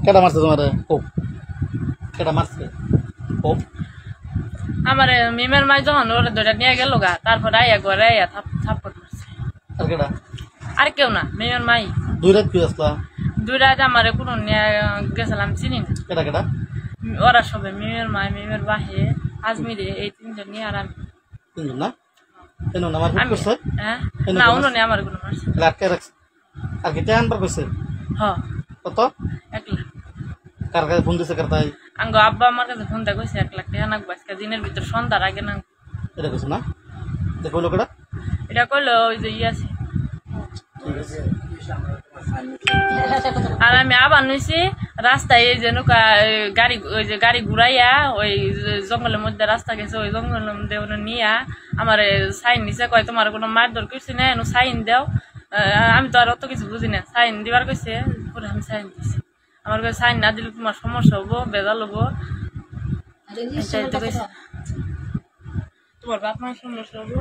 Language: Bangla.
কেডা মারছে তোমার? খুব কেডা মারছে? খুব আমার মিমের মাই যখন ওরা দুইটা নিয়ে গেল গা, তারপর আইয়া ঘরে আইয়া থাপ্পড় মারছে। আর কেডা? আর কেউ না, মিমের মাই। দুই রাত কি আসলা? দুই রাত আমার কোনো নিয়ে গেছিলাম, চিনি না। কেডা কেডা? ওরা সবে মিমের মাই, মিমের বাহে, আজমিরে, এই তিনজন নিয়ে আর আমি। তিনজন না? কেন আমার খুব করছে? হ্যাঁ না, উনি আমার কোনো মারছে। আটকে রাখছে। আর কি আনবার কইছে? হ্যাঁ কত? 1 লাখ। কার কাছে ফোন দিছে কার তাই? আঙ্গ আব্বা আমার কাছে ফোন দিয়ে কইছে 1 লাখ টাকা নাকবো আজকে দিনের ভিতর, সন্ধ্যার আগে না। এটা কইছে না? দেখো লোকটা। এটা কইলো ওই যে আছে। আর আমি আবার নইছি রাস্তায়, এই যে নৌকা গাড়ি, ওই যে গাড়ি ঘুরাইয়া ওই জঙ্গলের মধ্যে রাস্তা গেছে, ওই জঙ্গলের মধ্যে নিয়া আমার সাইন নিছে, কয় তোমার কোনো মারধর করছি না, সাইন দাও। আমি তো আর অত কিছু বুঝি না, সাইন দিবার কইছে, পরে আমি সাইন দিছি। আমার কাছে সাইন না দিলে তোমার সমস্যা হবো, বেজাল হবো, তোমার বাপ মার সমস্যা হবো।